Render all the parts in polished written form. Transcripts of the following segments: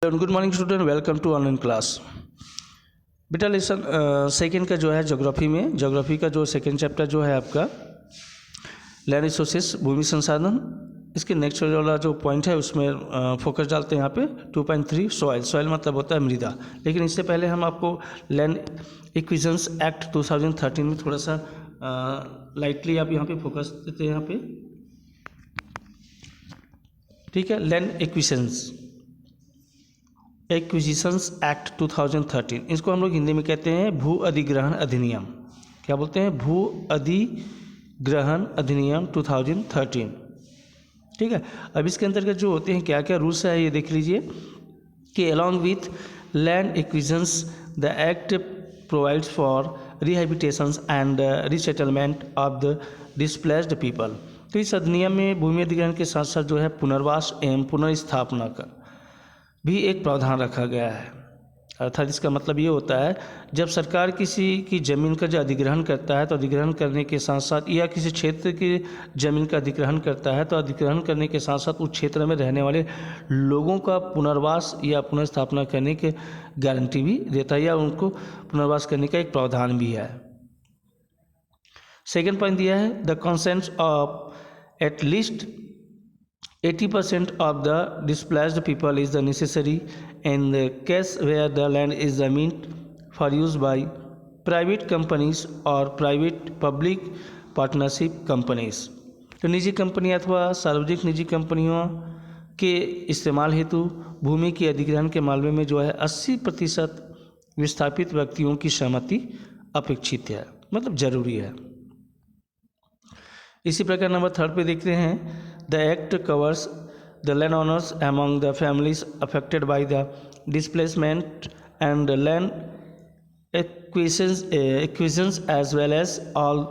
Good morning student, welcome to online class. बेटा lesson second का जो है ज्योग्राफी का जो सेकेंड चैप्टर जो है आपका लैंड रिसोर्सेस, भूमि संसाधन, इसके नेक्स्ट वाला जो पॉइंट है उसमें फोकस डालते हैं यहाँ पे 2.3 सॉइल मतलब होता है मृदा। लेकिन इससे पहले हम आपको लैंड एक्विजिशंस एक्ट 2013 में थोड़ा सा लाइटली आप यहाँ पे फोकस देते हैं यहाँ पे, ठीक है। लैंड एक्विजिशंस एक्ट 2013, इसको हम लोग हिंदी में कहते हैं भू अधिग्रहण अधिनियम। क्या बोलते हैं? भू अधिग्रहण अधिनियम 2013, ठीक है। अब इसके अंतर्गत जो होते हैं क्या क्या रूल्स है ये देख लीजिए कि along with land acquisitions the act provides for rehabilitations and resettlement of the displaced people. तो इस अधिनियम में भूमि अधिग्रहण के साथ साथ जो है पुनर्वास एवं पुनर्स्थापना का भी एक प्रावधान रखा गया है। अर्थात इसका मतलब ये होता है जब सरकार किसी की ज़मीन का जो अधिग्रहण करता है तो अधिग्रहण करने के साथ साथ, या किसी क्षेत्र की ज़मीन का अधिग्रहण करता है तो अधिग्रहण करने के साथ साथ उस क्षेत्र में रहने वाले लोगों का पुनर्वास या पुनर्स्थापना करने की गारंटी भी देता है, या उनको पुनर्वास करने का एक प्रावधान भी है। सेकेंड पॉइंट दिया है the consent of at least 80% of the displaced people is the necessary in the case where the land is meant for use by private companies or private public partnership companies। तो निजी company अथवा सार्वजनिक निजी कंपनियों के इस्तेमाल हेतु भूमि के अधिग्रहण के मामले में जो है 80% विस्थापित व्यक्तियों की सहमति अपेक्षित है, मतलब जरूरी है। इसी प्रकार नंबर 3 पे देखते हैं The act covers the landowners among the families affected by the displacement and the land acquisitions as well as all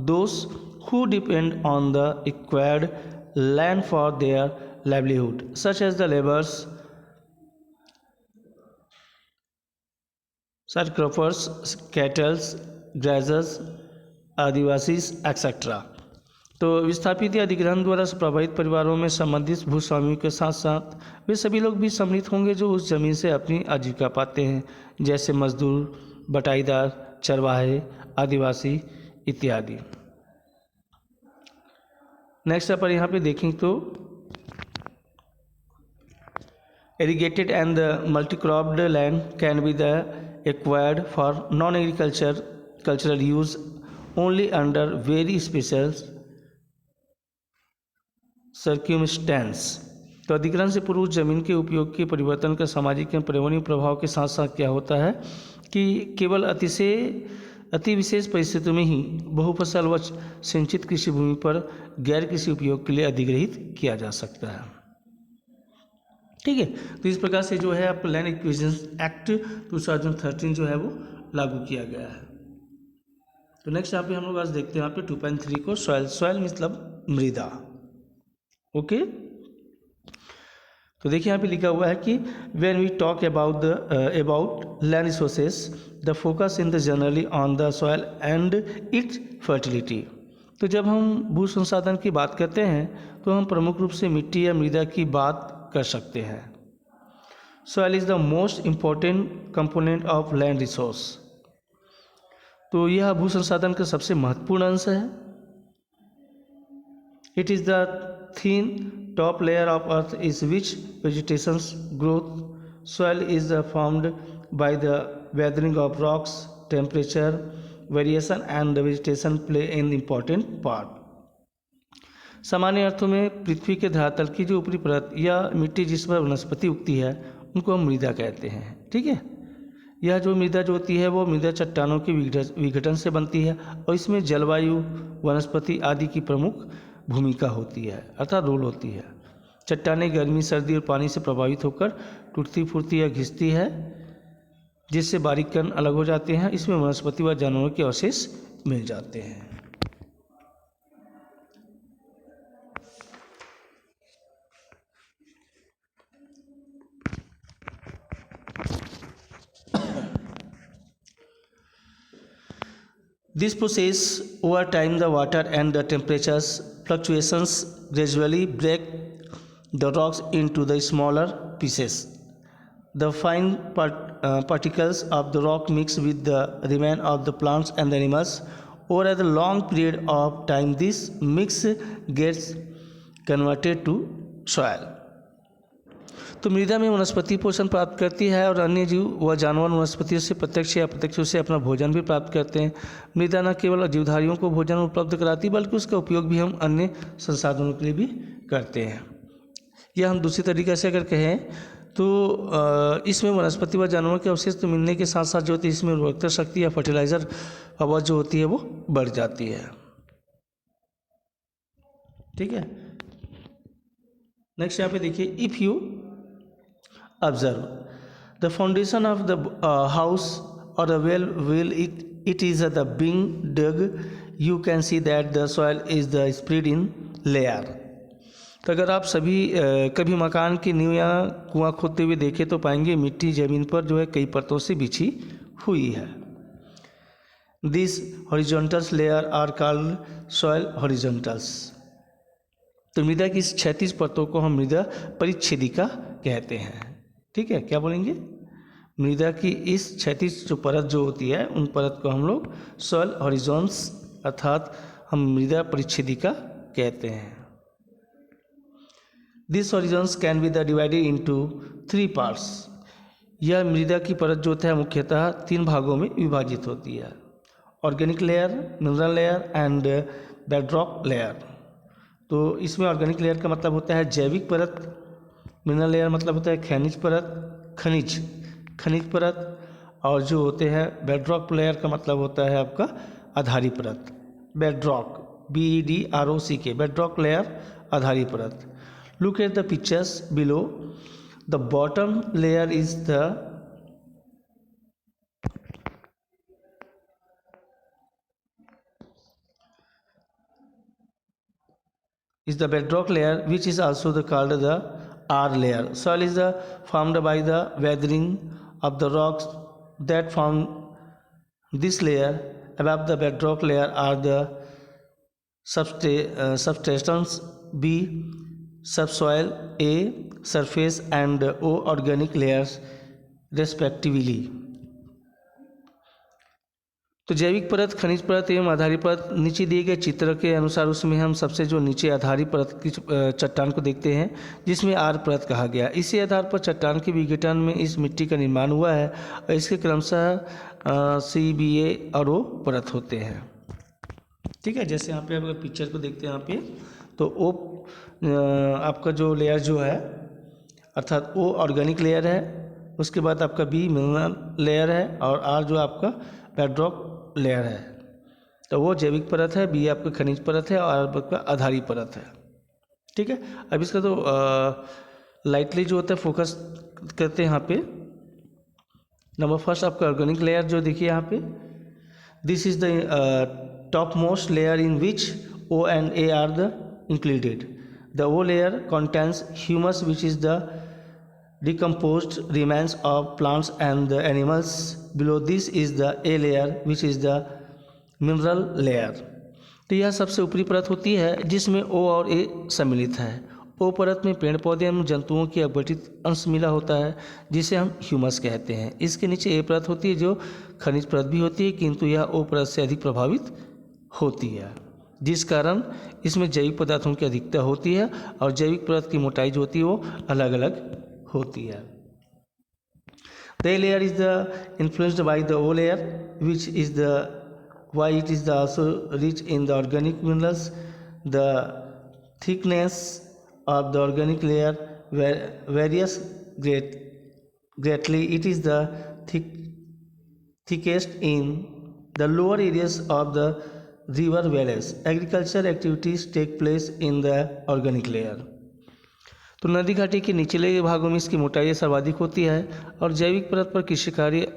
those who depend on the acquired land for their livelihood, such as the laborers, sharecroppers, cattle grazers, Adivasis etcetera. तो विस्थापित या अधिग्रहण द्वारा प्रभावित परिवारों में संबंधित भूस्वामियों के साथ साथ वे सभी लोग भी सम्मिलित होंगे जो उस जमीन से अपनी आजीविका पाते हैं, जैसे मजदूर, बटाईदार, चरवाहे, आदिवासी इत्यादि। नेक्स्ट पर यहाँ पे देखें तो irrigated and the multi-cropped land can be the acquired for non-agricultural use only under very special सर्क्यूमस्टेंस। तो अधिग्रहण से पूर्व जमीन के उपयोग के परिवर्तन का सामाजिक एवं पर्यावरणीय प्रभाव के साथ साथ क्या होता है कि केवल अति विशेष परिस्थितियों में ही बहुफसल व सिंचित कृषि भूमि पर गैर कृषि उपयोग के लिए अधिग्रहित किया जा सकता है, ठीक है। तो इस प्रकार से जो है आपको लैंड एक्विजिशन एक्ट 2013 जो है वो लागू किया गया है। तो नेक्स्ट यहाँ पे हम लोग आज देखते हैं यहाँ पे 2.3 को सॉइल मतलब मृदा, ओके। तो देखिए यहाँ पे लिखा हुआ है कि when we talk about land resources the focus in the generally on the soil and its fertility. तो जब हम भू संसाधन की बात करते हैं तो हम प्रमुख रूप से मिट्टी या मृदा की बात कर सकते हैं। Soil is the most important component of land resource. तो यह भू संसाधन का सबसे महत्वपूर्ण अंश है। It is the thin top layer of earth is which vegetation's growth. Soil is formed by the weathering of rocks, temperature variation and the vegetation play an important part। सामान्य अर्थों में पृथ्वी के धरातल की जो ऊपरी परत या मिट्टी जिस पर वनस्पति उगती है उनको हम मृदा कहते हैं, ठीक है। यह जो मृदा जो होती है वो मृदा चट्टानों के विघटन से बनती है और इसमें जलवायु, वनस्पति आदि की प्रमुख भूमिका होती है, अर्थात रोल होती है। चट्टानें गर्मी, सर्दी और पानी से प्रभावित होकर टूटती फूटती या घिसती है, जिससे बारीक कण अलग हो जाते हैं। इसमें वनस्पति व जानवरों के अवशेष मिल जाते हैं। This process over time the water and the temperatures fluctuations gradually break the rocks into the smaller pieces the fine particles of the rock mix with the remain of the plants and the animals. Over a long period of time, this mix gets converted to soil. तो मृदा में वनस्पति पोषण प्राप्त करती है और अन्य जीव व जानवर वनस्पतियों से प्रत्यक्ष या अप्रत्यक्ष रूप से अपना भोजन भी प्राप्त करते हैं। मृदा न केवल जीवधारियों को भोजन उपलब्ध कराती बल्कि उसका उपयोग भी हम अन्य संसाधनों के लिए भी करते हैं। यह हम दूसरी तरीके से अगर कहें तो इसमें वनस्पति व जानवरों के अवशेष तो मिलने के साथ साथ जो होती है इसमें उर्वरकता शक्ति या फर्टिलाइजर पावर जो होती है वो बढ़ जाती है। ठीक है, नेक्स्ट यहाँ पे देखिए, if you observe the foundation of the house और the well it is the being dug, you can see that the soil is the spread in layer. तो अगर आप सभी कभी मकान की नींव या कुआं खोदते हुए देखें तो पाएंगे मिट्टी ज़मीन पर जो है कई परतों से बिछी हुई है। This horizontals layer are called soil horizontals. तो मृदा की इस क्षैतिज परतों को हम मृदा परिच्छेदिका कहते हैं। ठीक है, क्या बोलेंगे? मृदा की इस क्षैतिज जो परत जो होती है उन परत को हम लोग सॉइल हॉरिजॉन्स अर्थात हम मृदा परिच्छेदिका कहते हैं। This horizons can be the divided into 3 parts. यह मृदा की परत जो है मुख्यतः 3 भागों में विभाजित होती है, organic layer, mineral layer and bedrock layer. तो इसमें ऑर्गेनिक लेयर का मतलब होता है जैविक परत, मिनरल लेयर मतलब होता है खनिज परत, खनिज परत, और जो होते हैं बेडरॉक लेयर का मतलब होता है आपका आधारी परत। बेडरॉक BEDROCK, बेडरॉक लेयर आधारी परत। Look at the pictures below. The bottom layer is the bedrock layer, which is also called the R layer. Soil is formed by the weathering of the rocks that form this layer. Above the bedrock layer are the substratum B, subsoil A, surface and O organic layers respectively. तो जैविक परत, खनिज परत एवं आधारी परत, नीचे दिए गए चित्र के अनुसार उसमें हम सबसे जो नीचे आधारी परत की चट्टान को देखते हैं जिसमें आर परत कहा गया। इसी आधार पर चट्टान के विघटन में इस मिट्टी का निर्माण हुआ है और इसके क्रमशः CBA और O परत होते हैं। ठीक है, जैसे यहाँ पे अगर पिक्चर को देखते हैं यहाँ पे तो O आपका जो लेयर जो है अर्थात O ऑर्गेनिक लेयर है, उसके बाद आपका B मिनरल लेयर है और R जो आपका बेडरॉक लेयर है। तो वो जैविक परत है, B आपका खनिज परत है और R आपका आधारी परत है। ठीक है, अब इसका तो लाइटली जो होता है फोकस करते हैं यहाँ पे। नंबर फर्स्ट आपका ऑर्गेनिक लेयर जो देखिए यहाँ पे, this is the top most layer in which O and A are the included. The O layer contains humus which is the decomposed remains of plants and the animals. Below this is the A layer which is the mineral layer. तो यह सबसे ऊपरी परत होती है जिसमें O और A सम्मिलित है। O परत में पेड़ पौधे एवं जंतुओं की अपघटित अंश मिला होता है जिसे हम ह्यूमस कहते हैं। इसके नीचे A परत होती है जो खनिज परत भी होती है किंतु यह O परत से अधिक प्रभावित होती है, जिस कारण इसमें जैविक पदार्थों की अधिकता होती है और जैविक परत की मोटाई जो होती है वो अलग अलग होती है। The layer is influenced by the O layer, which is why it is also rich in the organic minerals. The thickness of the organic layer varies greatly. It is the thickest in the lower areas of the river valleys. Agricultural activities take place in the organic layer. तो नदी घाटी के निचले भागों में इसकी मोटाई सर्वाधिक होती है और जैविक परत पर कृषि कार्य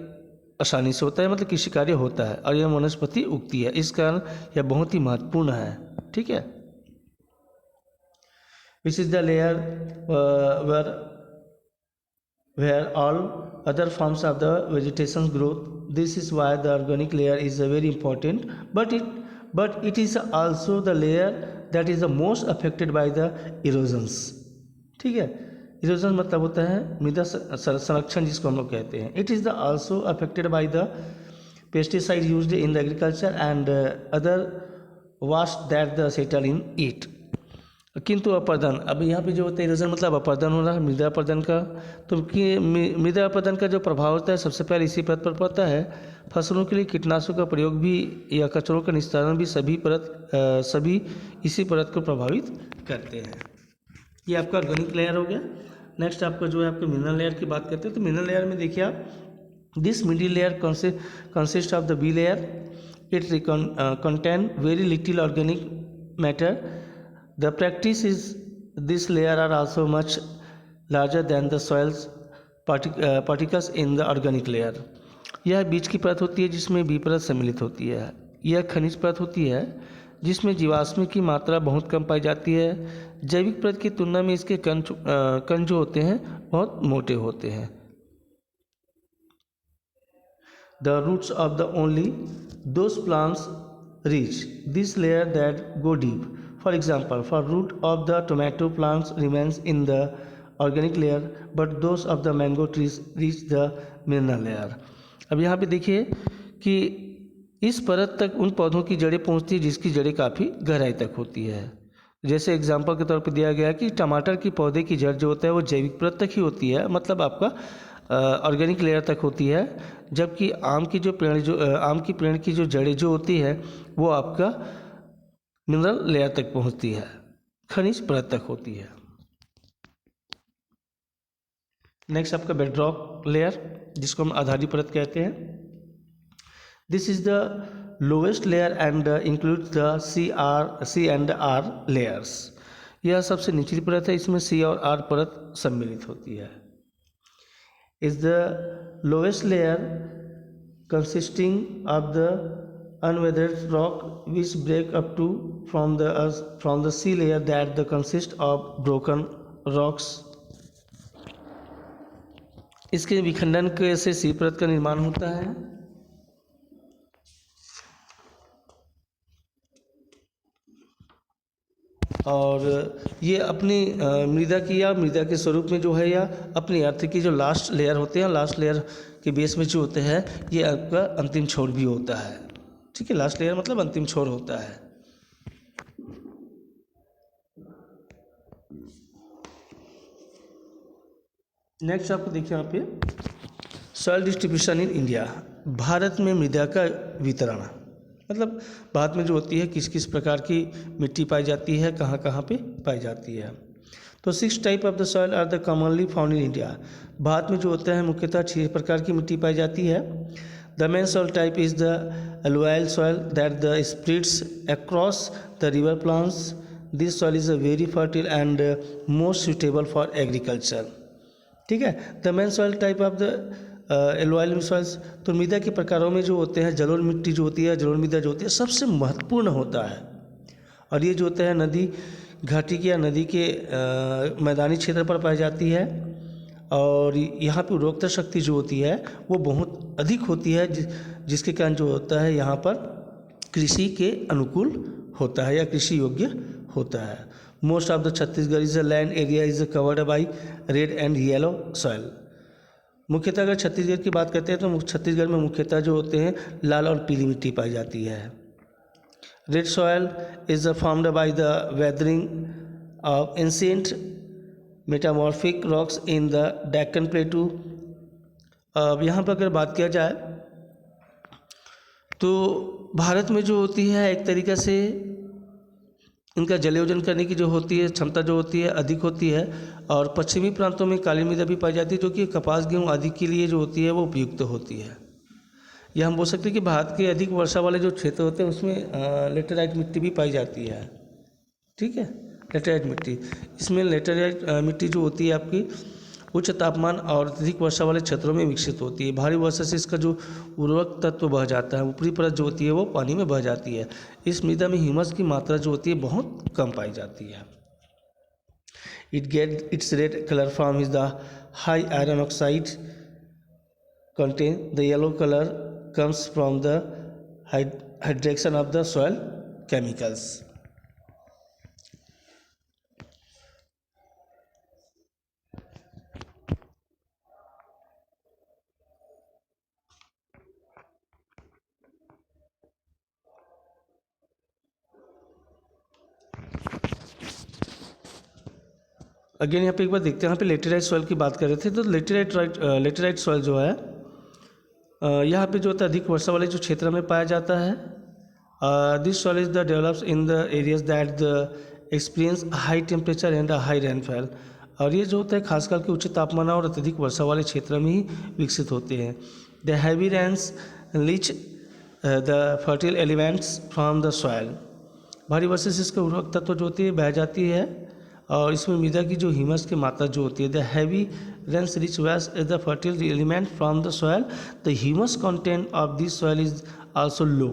आसानी से होता है, मतलब कृषि कार्य होता है और यह वनस्पति उगती है, इस कारण यह बहुत ही महत्वपूर्ण है। ठीक है, which is the layer where all other forms of the vegetation growth. This is why the organic layer is very important, but it is also the layer that is the most affected by the erosions. ठीक है, erosion मतलब होता है मृदा संरक्षण जिसको हम लोग कहते हैं। It is the also affected by the pesticide used in the agriculture and other vast that the settle in it. किंतु अपर्दन, अब यहाँ पे जो होता है इरोजन मतलब अपर्दन हो रहा है मृदा अपर्दन का। तो कि मृदा अपर्दन का जो प्रभाव होता है सबसे पहले इसी परत पर पड़ता है। फसलों के लिए कीटनाशकों का प्रयोग भी या कचरों का निस्तारण भी सभी इसी परत को प्रभावित करते हैं। ये आपका ऑर्गेनिक लेयर हो गया। नेक्स्ट आपका जो है आपके मिनरल लेयर की बात करते हैं। तो मिनरल लेयर में देखिए आप, this middle layer consist of the B layer. It contain very little organic matter. The practice is this layer are also much larger than the soil's particles in the organic layer। यह बीज की परत होती है जिसमें B परत सम्मिलित होती है। यह खनिज परत होती है जिसमें जीवाश्म की मात्रा बहुत कम पाई जाती है। जैविक परत की तुलना में इसके कण जो होते हैं बहुत मोटे होते हैं। The roots of the only those plants reach this layer that go deep। For example, for root of the tomato plants remains in the organic layer, but those of the mango trees reach the mineral layer। अब यहाँ पे देखिए कि इस परत तक उन पौधों की जड़ें पहुँचती है जिसकी जड़ें काफ़ी गहराई तक होती है। जैसे एग्जाम्पल के तौर पे दिया गया कि टमाटर की पौधे की जड़ जो होता है वो जैविक परत तक ही होती है, मतलब आपका ऑर्गेनिक लेयर तक होती है। जबकि आम की पेड़ की जो जड़ें जो होती है वो आपका मिनरल लेयर तक पहुंचती है, खनिज परत तक होती है। नेक्स्ट आपका बेडरॉक लेयर जिसको हम आधारी परत कहते हैं। This is the lowest layer and includes the C and R layers. यह सबसे निचली परत है, इसमें सी और आर परत सम्मिलित होती है। Is the lowest layer consisting of the unweathered rock which break up to from the sea layer that the consist of broken rocks। इसके विखंडन के से सी परत का निर्माण होता है। और ये अपनी मृदा के स्वरूप में जो है या अपनी अर्थ की जो लास्ट लेयर होते हैं, लास्ट लेयर के बेस में जो होते हैं ये आपका अंतिम छोर भी होता है। ठीक है, लास्ट लेयर मतलब अंतिम छोर होता है। नेक्स्ट आपको देखिए यहाँ पे सॉइल डिस्ट्रीब्यूशन इन इंडिया। भारत में मृदा का वितरण, मतलब भारत में जो होती है किस किस प्रकार की मिट्टी पाई जाती है, कहाँ कहाँ पे पाई जाती है। तो 6 type of the soil are the commonly found in India. भारत में जो होता है मुख्यतः 6 प्रकार की मिट्टी पाई जाती है। The main soil type is the alluvial soil that spreads across the river plains। This soil is very fertile and most suitable for agriculture। ठीक है, the main soil type of the alluvial soils। तो मृदा के प्रकारों में जो होते हैं जलोढ़ मिट्टी जो होती है, जलोढ़ मृदा जो होती है सबसे महत्वपूर्ण होता है। और ये जो होता है नदी घाटी के या नदी के मैदानी क्षेत्र पर पाई जाती है। और यहाँ पे उर्वरकता शक्ति जो होती है वो बहुत अधिक होती है, जिसके कारण जो होता है यहाँ पर कृषि के अनुकूल होता है या कृषि योग्य होता है। Most of the Chhattisgarh is land area is covered by red and yellow soil. मुख्यतः अगर छत्तीसगढ़ की बात करते हैं तो छत्तीसगढ़ में मुख्यतः जो होते हैं लाल और पीली मिट्टी पाई जाती है। Red soil is formed by the weathering of ancient metamorphic rocks in the Deccan प्लेटू। अब यहाँ पर अगर बात किया जाए तो भारत में जो होती है एक तरीक़े से इनका जलयोजन करने की जो होती है क्षमता जो होती है अधिक होती है। और पश्चिमी प्रांतों में काली मृदा भी पाई जाती है जो कि कपास गेहूँ आदि के लिए जो होती है वो उपयुक्त होती है। यह हम बोल सकते हैं कि भारत के अधिक वर्षा वाले जो क्षेत्र होते हैं उसमें लेटेराइट मिट्टी भी पाई जाती है। ठीक है, लेटेराइट मिट्टी, इसमें लेटेराइट मिट्टी जो होती है आपकी उच्च तापमान और अधिक वर्षा वाले क्षेत्रों में विकसित होती है। भारी वर्षा से इसका जो उर्वरक तत्व बह जाता है, ऊपरी परत जो होती है वो पानी में बह जाती है। इस मृदा में ह्यूमस की मात्रा जो होती है बहुत कम पाई जाती है। It get it's red colour from is the high iron oxide contain the yellow colour comes from the hydration of the soil chemicals. Again यहाँ पे एक बार देखते हैं, यहाँ पे लेटेराइट सॉइल की बात कर रहे थे। तो लेटेराइट सॉइल जो है यहाँ पे जो होता है अधिक वर्षा वाले जो क्षेत्र में पाया जाता है। This soil is the develops in the areas that the experience high temperature and high rainfall. और ये जो होता है खास करके उच्च तापमान और अत्यधिक वर्षा वाले क्षेत्र में ही विकसित होते हैं। The heavy rains leach the fertile elements from the soil. भारी वर्षा से इसका उर्वरक तत्व जो होती है बह जाती है और इसमें मृदा की जो ह्यूमस की मात्रा जो होती है। The heavy rains rich was is the fertile element from the soil. The humus content of this soil is also low.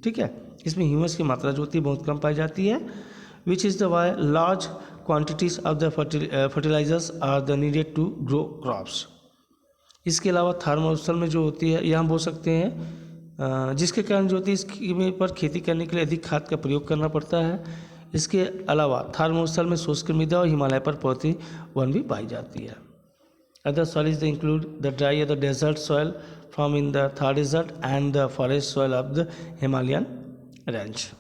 ठीक है, इसमें ह्यूमस की मात्रा जो होती है बहुत कम पाई जाती है। Which is the why large quantities of the fertilizers are the needed to grow crops. इसके अलावा थार मौसम में जो होती है यह हम बोल सकते हैं जिसके कारण जो होती है इसकी पर खेती करने के लिए अधिक खाद का प्रयोग करना पड़ता है। इसके अलावा थार मौसम में शुष्क मृदा और हिमालय पर पौधे वन भी पाई जाती है। Other soils include the dry या the desert soil from in the Thar desert and the forest soil of the Himalayan range.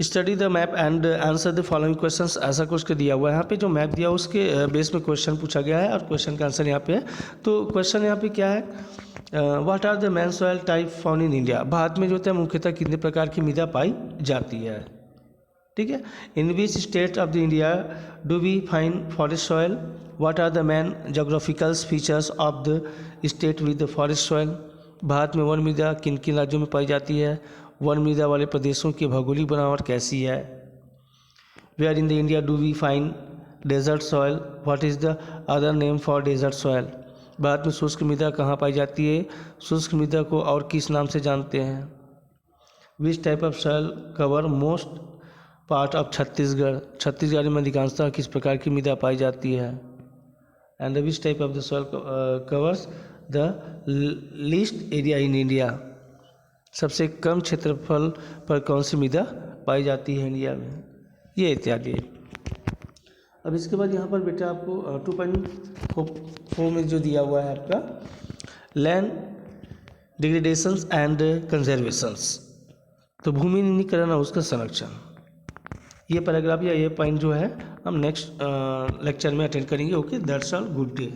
Study the map and answer the following questions, ऐसा कुछ के दिया हुआ है। यहाँ पे जो मैप दिया उसके बेस में क्वेश्चन पूछा गया है और क्वेश्चन का आंसर यहाँ पे है। तो क्वेश्चन यहाँ पे क्या है, what are the main soil type found in India. भारत में जो होता है मुख्यतः कितने प्रकार की मृदा पाई जाती है। ठीक है, in which state of the India do we find forest soil. What are the main geographical features of the state with the forest soil. भारत में वन मृदा किन किन राज्यों में पाई जाती है। वन मृदा वाले प्रदेशों की भौगोलिक बनावट कैसी है। Where in the India do we find desert soil. What is the other name for desert soil. भारत में शुष्क मृदा कहाँ पाई जाती है, शुष्क मृदा को और किस नाम से जानते हैं। Which type of soil cover most part of Chhattisgarh. Chhattisgarh में अधिकांशतः किस प्रकार की मृदा पाई जाती है। And which type of the soil covers the least area in India. सबसे कम क्षेत्रफल पर कौन सी मृदा पाई जाती है इंडिया में, ये इत्यादि। अब इसके बाद यहाँ पर बेटा आपको 2.4 में जो दिया हुआ है आपका लैंड डिग्रेडेशंस एंड कंजर्वेशंस। तो भूमि न्यूनीकरण और उसका संरक्षण, ये पैराग्राफ या ये पॉइंट जो है हम नेक्स्ट लेक्चर में अटेंड करेंगे। Okay, that's all, good day.